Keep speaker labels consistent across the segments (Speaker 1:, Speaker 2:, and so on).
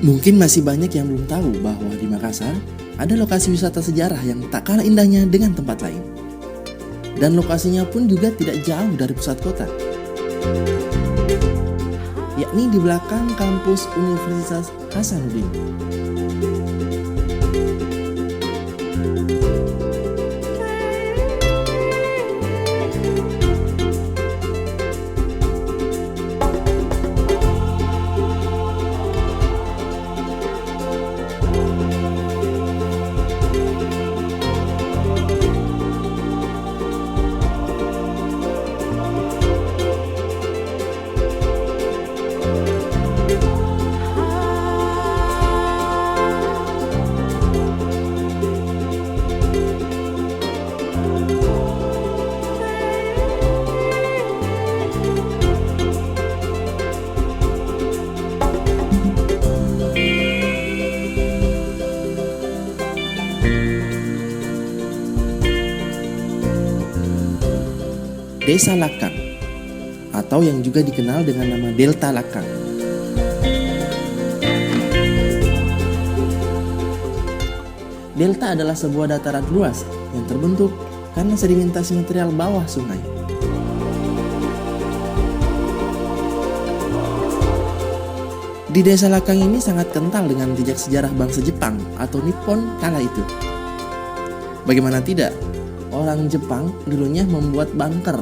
Speaker 1: Mungkin masih banyak yang belum tahu bahwa di Makassar ada lokasi wisata sejarah yang tak kalah indahnya dengan tempat lain. Dan lokasinya pun juga tidak jauh dari pusat kota, yakni di belakang kampus Universitas Hasanuddin. Desa Lakang, atau yang juga dikenal dengan nama Delta Lakang. Delta adalah sebuah dataran luas yang terbentuk karena sedimentasi material bawah sungai. Di Desa Lakang ini sangat kental dengan jejak sejarah bangsa Jepang atau Nippon kala itu. Bagaimana tidak, orang Jepang dulunya membuat bunker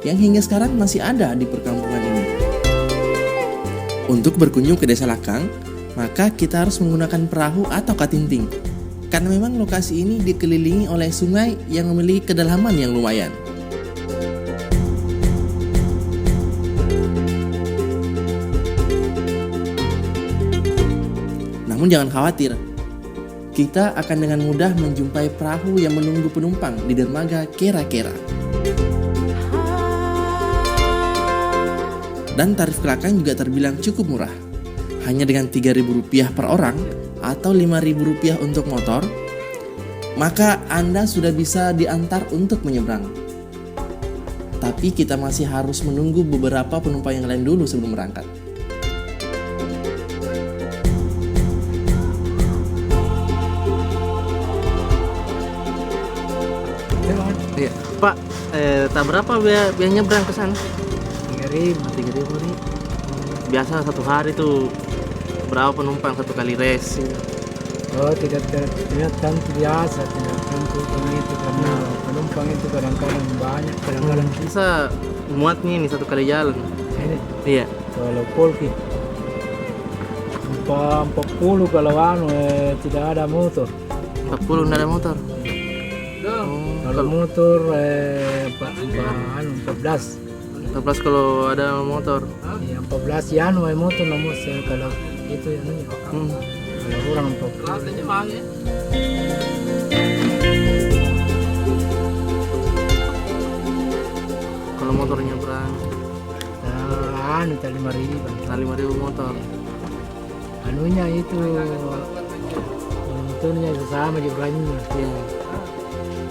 Speaker 1: yang hingga sekarang masih ada di perkampungan ini. Untuk berkunjung ke Desa Lakang, maka kita harus menggunakan perahu atau katinting, karena memang lokasi ini dikelilingi oleh sungai yang memiliki kedalaman yang lumayan. Namun jangan khawatir, kita akan dengan mudah menjumpai perahu yang menunggu penumpang di dermaga Kera-Kera. Dan tarif ke Lakang juga terbilang cukup murah, hanya dengan Rp3.000 per orang atau Rp5.000 untuk motor, maka Anda sudah bisa diantar untuk menyeberang. Tapi kita masih harus menunggu beberapa penumpang yang lain dulu sebelum berangkat.
Speaker 2: Iya. Pak, tak berapa biaya nyebrang ke sana? 3.000 nih. Biasa satu hari tuh berapa penumpang satu kali res?
Speaker 3: Oh, tidak tentu biasa, tidak tentu itu karena penumpang itu kadang-kadang banyak, kadang-kadang
Speaker 2: Bisa muat nih satu kali jalan.
Speaker 3: ini.
Speaker 2: Iya.
Speaker 3: Kalau polki 40 kalau tidak ada motor.
Speaker 2: 40 nggak ada motor.
Speaker 3: Kalau motor 14.
Speaker 2: 14 kalau ada motor.
Speaker 3: Ya, 14 ya motor nomor kalau itu ya. Kalau orang 40.
Speaker 2: Kalau motor nyebrang
Speaker 3: Tak 5.000.
Speaker 2: 5.000 motor.
Speaker 3: Anunya itu motornya itu sama jumlahnya.
Speaker 2: Iya.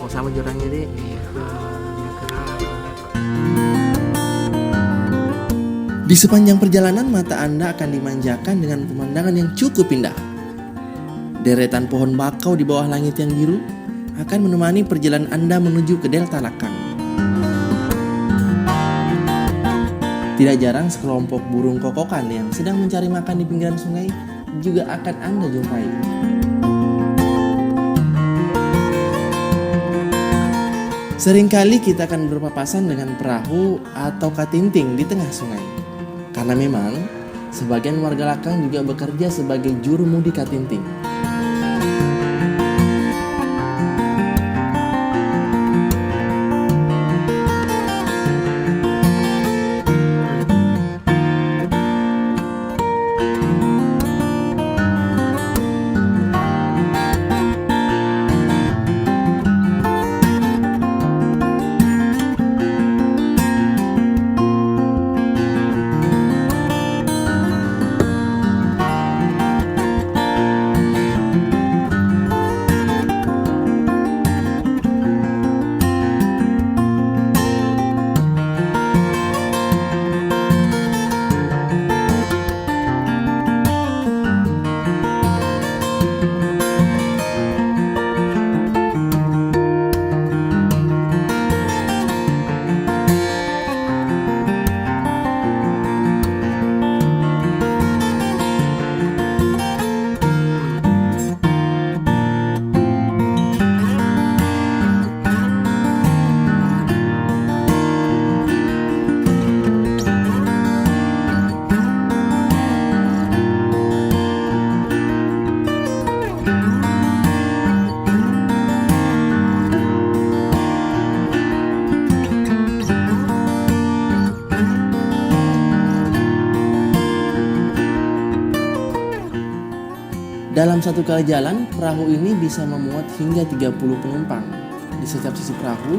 Speaker 2: Oh, sama jurangnya di.
Speaker 1: Di sepanjang perjalanan mata Anda akan dimanjakan dengan pemandangan yang cukup indah. Deretan pohon bakau di bawah langit yang biru akan menemani perjalanan Anda menuju ke Delta Lakang. Tidak jarang sekelompok burung kokokan yang sedang mencari makan di pinggiran sungai juga akan Anda jumpai. Seringkali kita akan berpapasan dengan perahu atau katinting di tengah sungai. Karena memang sebagian warga Lakang juga bekerja sebagai jurumudi katinting. Dalam satu kali jalan, perahu ini bisa memuat hingga 30 penumpang. Di setiap sisi perahu,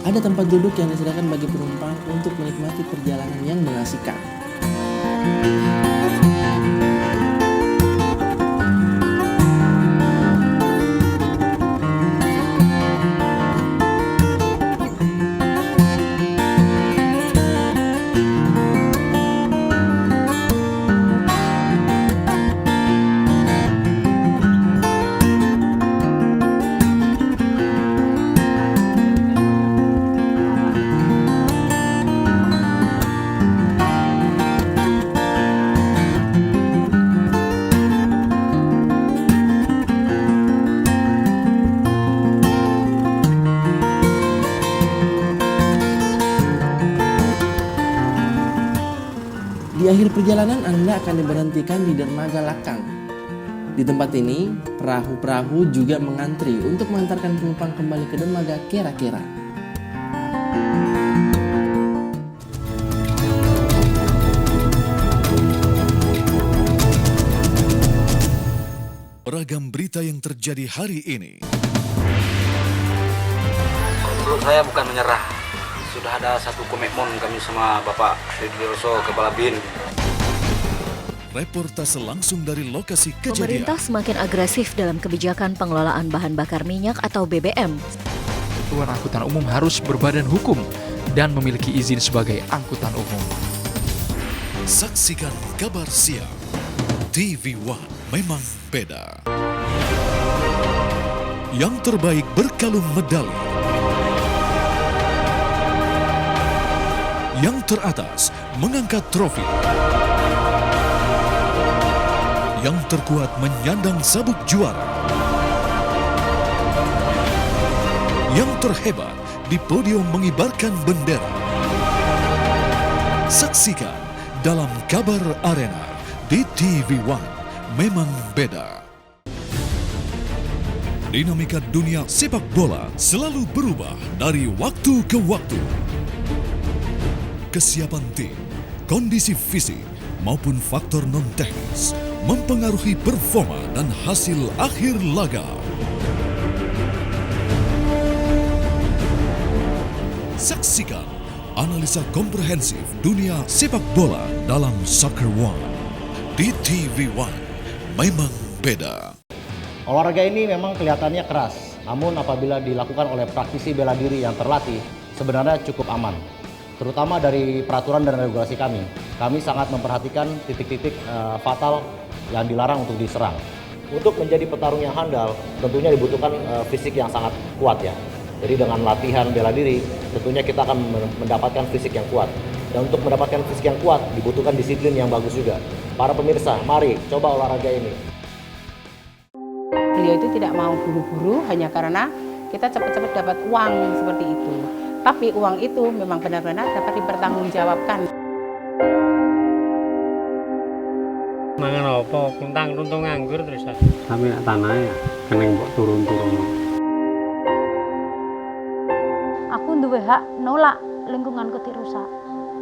Speaker 1: ada tempat duduk yang disediakan bagi penumpang untuk menikmati perjalanan yang mengasihkan. Di akhir perjalanan Anda akan diberhentikan di dermaga Lakang. Di tempat ini, perahu-perahu juga mengantri untuk mengantarkan penumpang kembali ke dermaga Kera-Kera.
Speaker 4: Beragam berita yang terjadi hari ini.
Speaker 5: Menurut saya bukan menyerah. Sudah ada satu komitmen kami sama Bapak Deddy Roso Kepala BIN.
Speaker 4: Reportase langsung dari lokasi kejadian.
Speaker 6: Pemerintah semakin agresif dalam kebijakan pengelolaan bahan bakar minyak atau BBM.
Speaker 7: Satuan angkutan umum harus berbadan hukum dan memiliki izin sebagai angkutan umum.
Speaker 4: Saksikan kabar siang. TV One memang beda. Yang terbaik berkalung medali. Yang teratas mengangkat trofi. Yang terkuat menyandang sabuk juara. Yang terhebat di podium mengibarkan bendera. Saksikan dalam Kabar Arena di TV One memang beda. Dinamika dunia sepak bola selalu berubah dari waktu ke waktu. Kesiapan tim, kondisi fisik, maupun faktor non-teknis mempengaruhi performa dan hasil akhir laga. Saksikan analisa komprehensif dunia sepak bola dalam Soccer One. Di TV One, memang beda.
Speaker 8: Olahraga ini memang kelihatannya keras, namun apabila dilakukan oleh praktisi bela diri yang terlatih, sebenarnya cukup aman. Terutama dari peraturan dan regulasi kami sangat memperhatikan titik-titik fatal yang dilarang untuk diserang. Untuk menjadi petarung yang handal, tentunya dibutuhkan fisik yang sangat kuat ya. Jadi dengan latihan bela diri, tentunya kita akan mendapatkan fisik yang kuat. Dan untuk mendapatkan fisik yang kuat, dibutuhkan disiplin yang bagus juga. Para pemirsa, mari coba olahraga ini.
Speaker 9: Beliau itu tidak mau buru-buru hanya karena kita cepat-cepat dapat uang seperti itu. Tapi uang itu memang benar-benar dapat dipertanggungjawabkan.
Speaker 3: Mangan apa? Kuntang runtung nganggur terus sampe tanahnya keneng mbok turun-turun.
Speaker 10: Aku duwe hak nolak lingkunganku dirusak.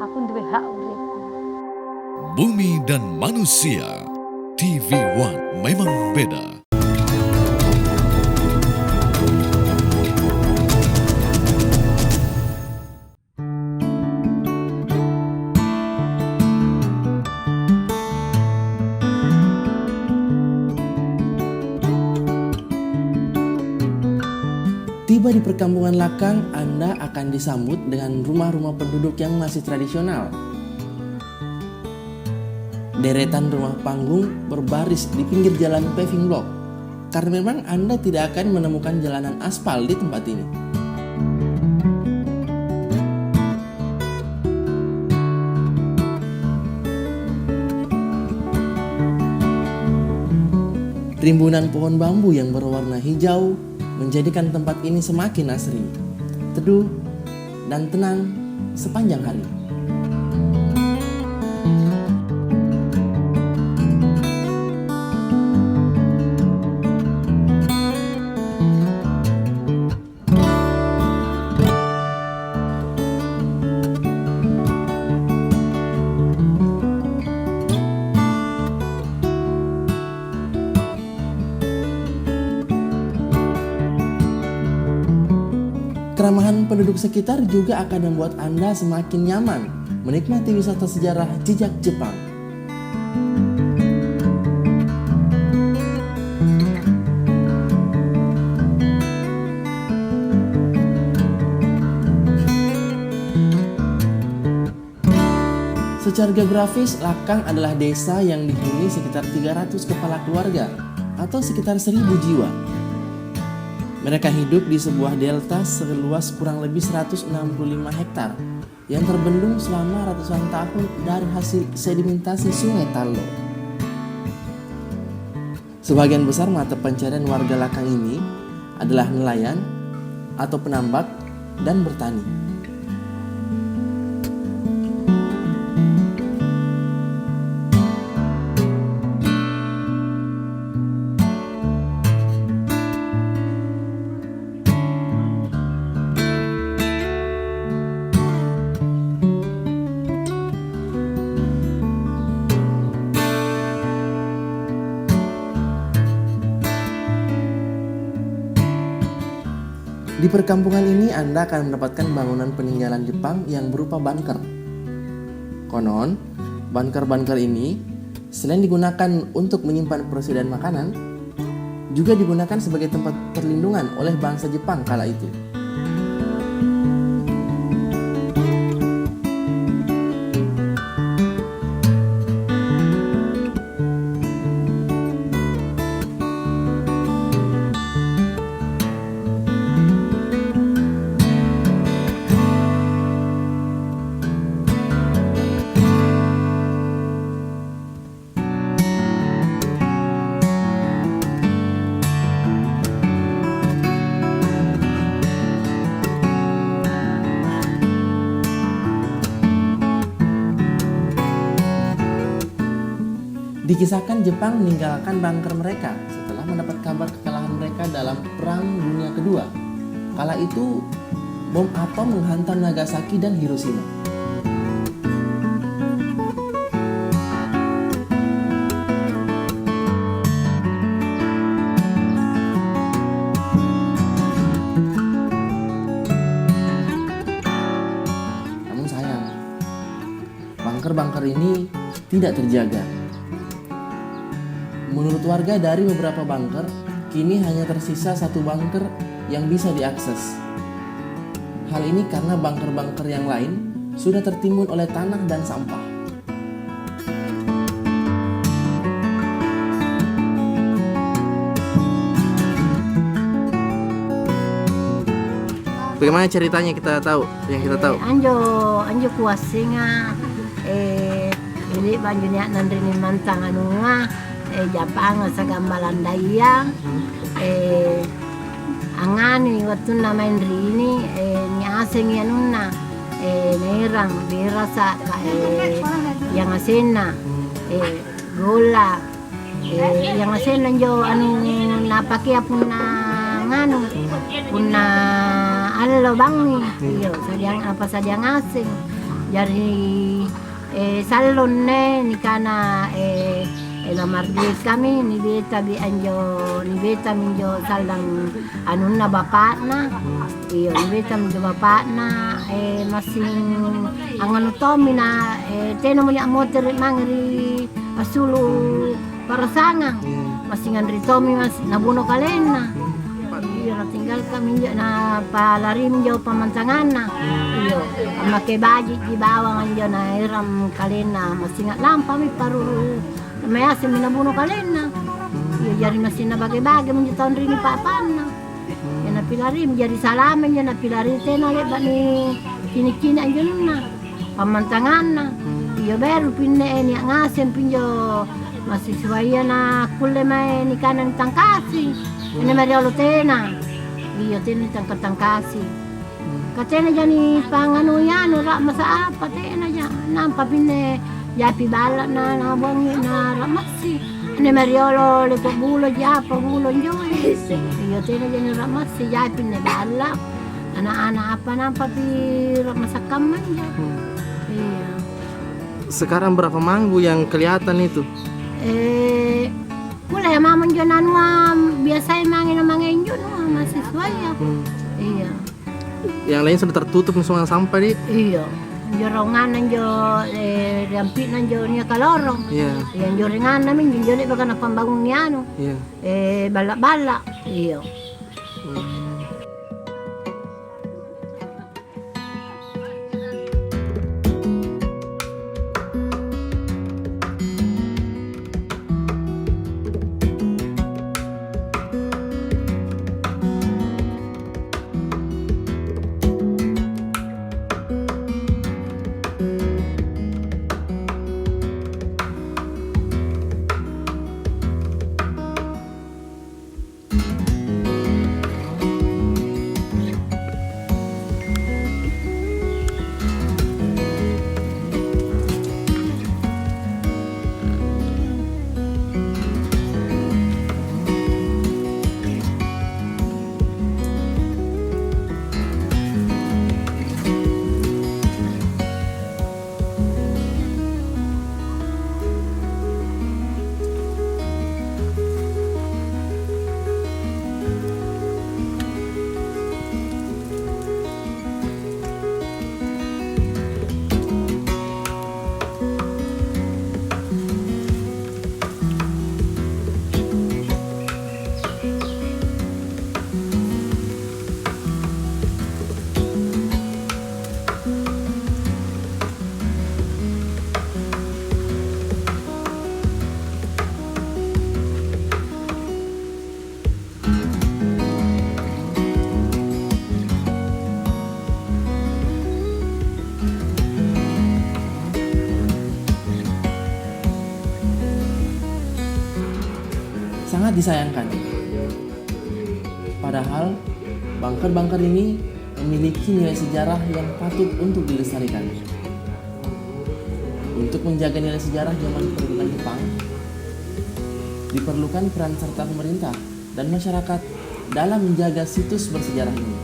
Speaker 10: Aku duwe hak urip.
Speaker 4: Bumi dan Manusia, TV One memang beda.
Speaker 1: Tiba di perkampungan Lakang, Anda akan disambut dengan rumah-rumah penduduk yang masih tradisional. Deretan rumah panggung berbaris di pinggir jalan paving block, karena memang Anda tidak akan menemukan jalanan aspal di tempat ini. Rimbunan pohon bambu yang berwarna hijau menjadikan tempat ini semakin asri, teduh, dan tenang sepanjang hari. Keramahan penduduk sekitar juga akan membuat Anda semakin nyaman menikmati wisata sejarah jejak Jepang. Secara geografis, Lakang adalah desa yang dihuni sekitar 300 kepala keluarga atau sekitar 1.000 jiwa. Mereka hidup di sebuah delta seluas kurang lebih 165 hektar yang terbendung selama ratusan tahun dari hasil sedimentasi Sungai Tallo. Sebagian besar mata pencarian warga Lakang ini adalah nelayan atau penambak dan bertani. Di perkampungan ini Anda akan mendapatkan bangunan peninggalan Jepang yang berupa bunker. Konon, bunker-bunker ini selain digunakan untuk menyimpan persediaan makanan, juga digunakan sebagai tempat perlindungan oleh bangsa Jepang kala itu. Dikisahkan Jepang meninggalkan bunker mereka setelah mendapat kabar kekalahan mereka dalam Perang Dunia Kedua. Kala itu, bom atom menghantam Nagasaki dan Hiroshima. Namun sayang, bunker-bunker ini tidak terjaga. Menurut warga, dari beberapa bunker, kini hanya tersisa satu bunker yang bisa diakses. Hal ini karena bunker-bunker yang lain sudah tertimbun oleh tanah dan sampah.
Speaker 2: Bagaimana ceritanya kita tahu? Yang kita tahu?
Speaker 10: Anjo kuasinga ini banjunya nandrini mantang anunga Jepang sa gambalan dayang angani waktu main rini ni asing ya nuna nerang berasa yang asena gola yang asena jo anu napake apuna nganu puna allo bangi iyo sadiang apa sadiang asing jadi salon ne ni kana lamar duit kami ni beta minjo salang anun na bapak na iyo ni beta minjo bapak na masing ang ano to mina teno mo niya motor mangri asulu para sangang masing andri tomi mas nabuno kalena iyo na tinggal kami na palari minjo pamantangan na iyo ang makibaji di bawang anjo na iram kalena masing lampa mi paru may asim minabuno kalena. Iyo jari masih na bagay-bagay mo tahun rini papan na. Yan na pilari, jari salamin yan na pilari tena leba ni kini-kini anjo na. Pamantangan na. Iyo beru pinne ni ngasim pinjo masih suwaya na kulle may ni kanan tangkasi. Ini mariolo tena. Iyo tena tangkasi. Katena jani pangano yan, rak masa apa tena yan. Nampa pinne Yapi balak na nabongi na ramasi. Ini mariolo lepo bulo japa bulo joy. Iyo tena jani ramasi yapi ne balak. Anak-anak apa nampak pi ramasakam aja. Iya.
Speaker 2: Sekarang berapa manggu yang kelihatan itu?
Speaker 10: Mulai ya mamang jonan biasa mangin jo masih suaya. Iya.
Speaker 2: Yang lain sudah tertutup semua sampah di.
Speaker 10: Iya. Jorongan nanjo rampit nanjo niya kalorong.
Speaker 2: Iya.
Speaker 10: Yang jorengan namin yung jone baga napambangon niya ano.
Speaker 2: Iya.
Speaker 10: Balak-balak. Iyo.
Speaker 1: Sangat disayangkan. Padahal bunker-bunker ini memiliki nilai sejarah yang patut untuk dilestarikan. Untuk menjaga nilai sejarah zaman pendudukan Jepang, diperlukan peran serta pemerintah dan masyarakat dalam menjaga situs bersejarah ini.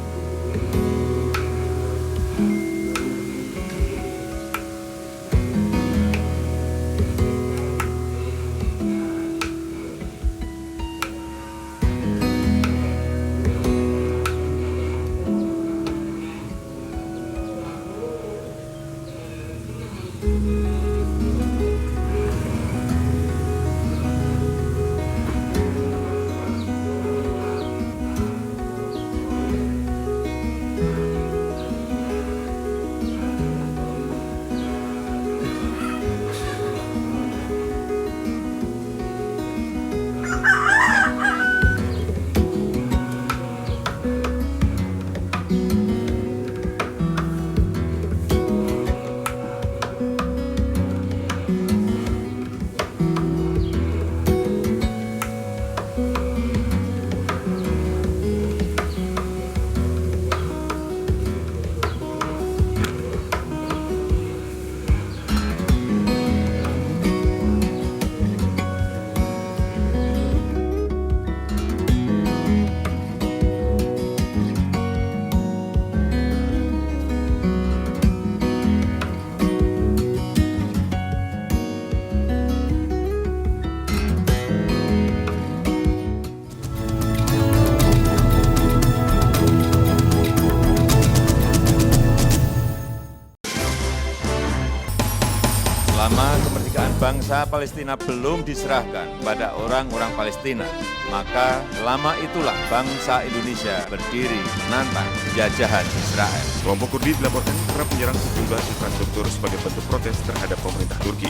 Speaker 11: bangsa Palestina belum diserahkan pada orang-orang Palestina, maka lama itulah bangsa Indonesia berdiri menantang penjajahan Israel.
Speaker 12: Kelompok Kurdi dilaporkan kerap menyerang sejumlah infrastruktur sebagai bentuk protes terhadap pemerintah Turki.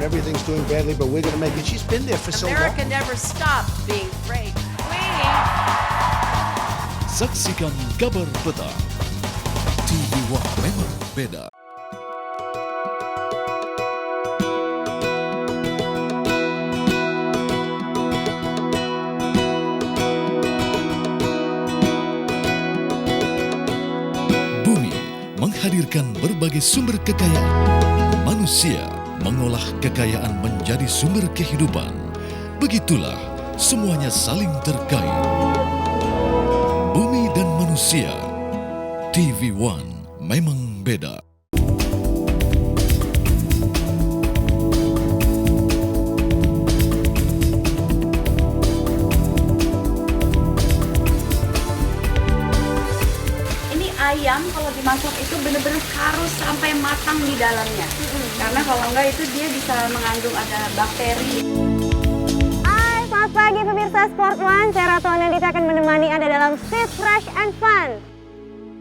Speaker 13: Everything's doing badly, but we're going to make it. She's been there for so long.
Speaker 14: America never stopped being great.
Speaker 4: Saksikan kabar petang. TV One memang beda. Bumi menghadirkan berbagai sumber kekayaan. Manusia mengolah kekayaan menjadi sumber kehidupan. Begitulah semuanya saling terkait. Bumi dan manusia. TV One memang beda.
Speaker 15: Ini ayam kalau dimasak itu benar-benar harus sampai matang di dalamnya. Karena kalau enggak itu dia bisa mengandung ada bakteri.
Speaker 16: Selamat pagi pemirsa Sport One, saya Ratu Anandita akan menemani Anda dalam Fit, Fresh, and Fun.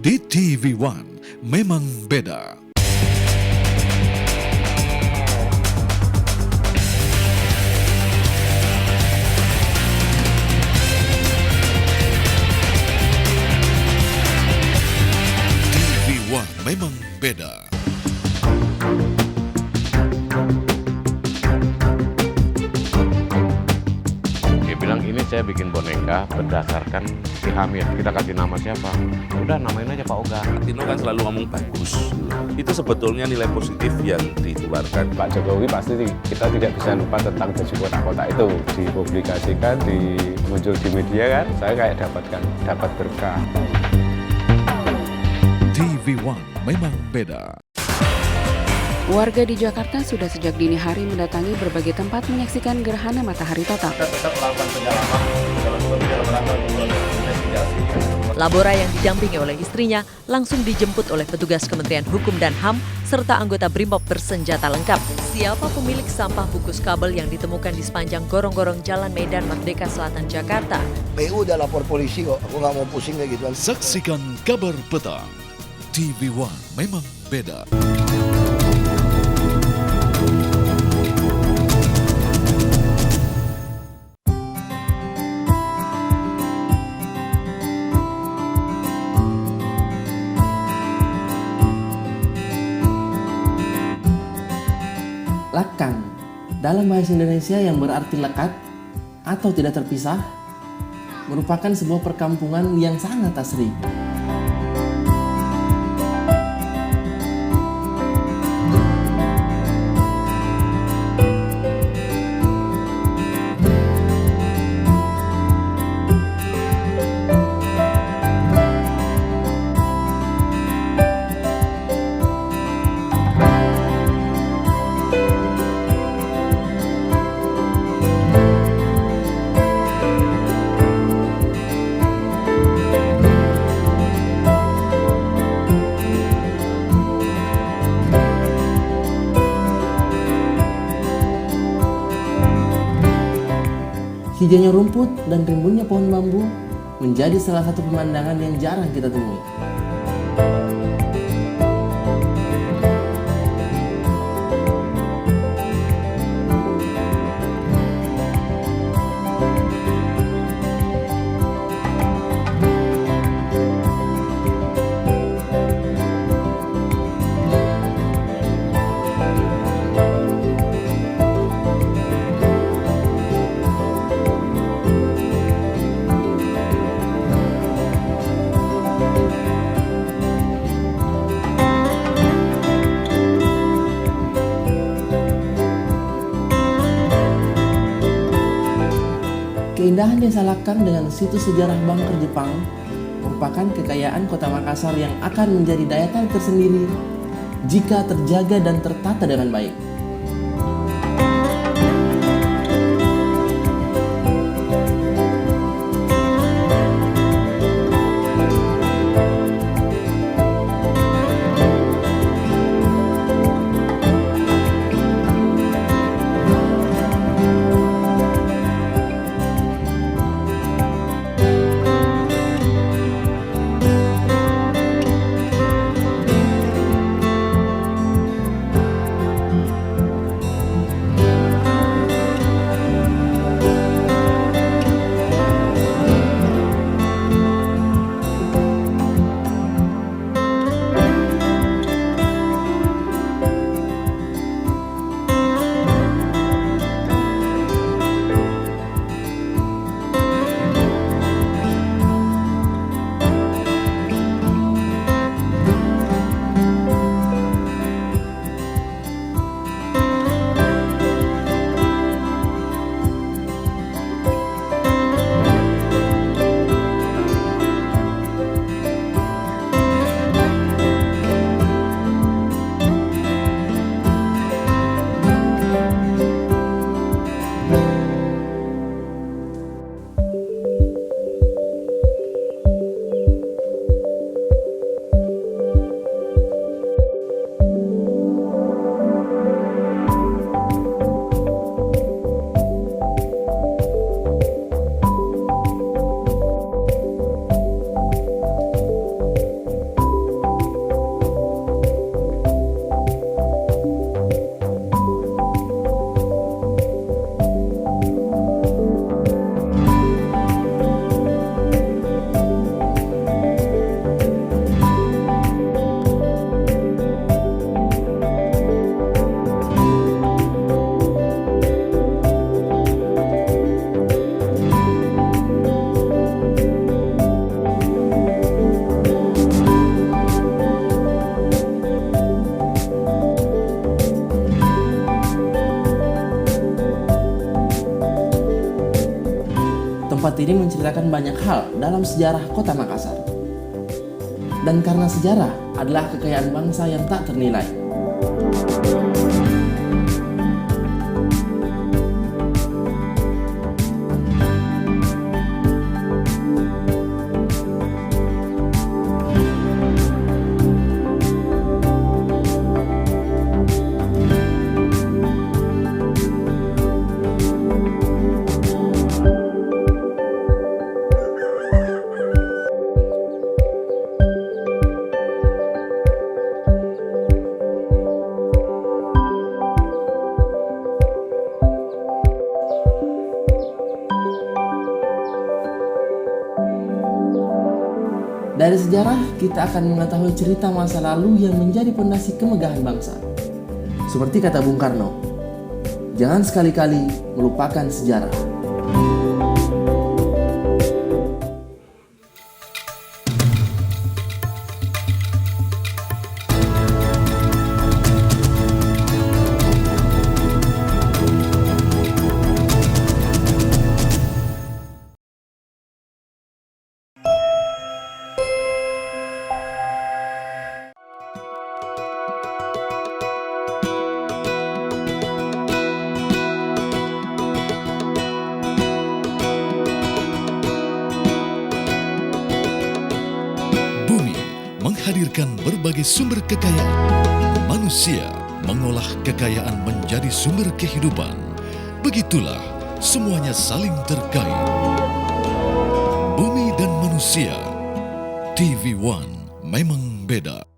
Speaker 4: Di TV One memang beda. TV One memang beda.
Speaker 17: Ini saya bikin boneka berdasarkan si Hamid. Kita kasih nama siapa? Udah namain aja Pak Oga.
Speaker 18: Tino kan selalu ngomong bagus. Itu sebetulnya nilai positif yang dikeluarkan.
Speaker 19: Pak Jokowi pasti kita tidak bisa lupa tentang baju kotak-kotak itu. Dipublikasikan, muncul di media kan. Saya kayak dapat berkah.
Speaker 4: TV One memang beda.
Speaker 20: Warga di Jakarta sudah sejak dini hari mendatangi berbagai tempat menyaksikan gerhana matahari total.
Speaker 21: Labora yang didampingi oleh istrinya langsung dijemput oleh petugas Kementerian Hukum dan HAM serta anggota Brimob bersenjata lengkap. Siapa pemilik sampah bungkus kabel yang ditemukan di sepanjang gorong-gorong Jalan Medan Merdeka Selatan, Jakarta?
Speaker 22: PU udah lapor polisi kok, aku nggak mau pusing kayak gitu.
Speaker 4: Saksikan kabar petang. TV One memang beda.
Speaker 1: Lakang, dalam bahasa Indonesia yang berarti lekat atau tidak terpisah, merupakan sebuah perkampungan yang sangat asri. Hijaunya rumput dan rimbunnya pohon bambu menjadi salah satu pemandangan yang jarang kita temui. Keindahan Desa Lakang dengan situs sejarah Bangker Jepang merupakan kekayaan Kota Makassar yang akan menjadi daya tarik tersendiri jika terjaga dan tertata dengan baik. ini menceritakan banyak hal dalam sejarah kota Makassar. Dan karena sejarah adalah kekayaan bangsa yang tak ternilai. Dari sejarah, kita akan mengetahui cerita masa lalu yang menjadi pondasi kemegahan bangsa. Seperti kata Bung Karno, jangan sekali-kali melupakan sejarah.
Speaker 4: Menghadirkan berbagai sumber kekayaan. Manusia mengolah kekayaan menjadi sumber kehidupan. Begitulah semuanya saling terkait. Bumi dan manusia. TV One memang beda.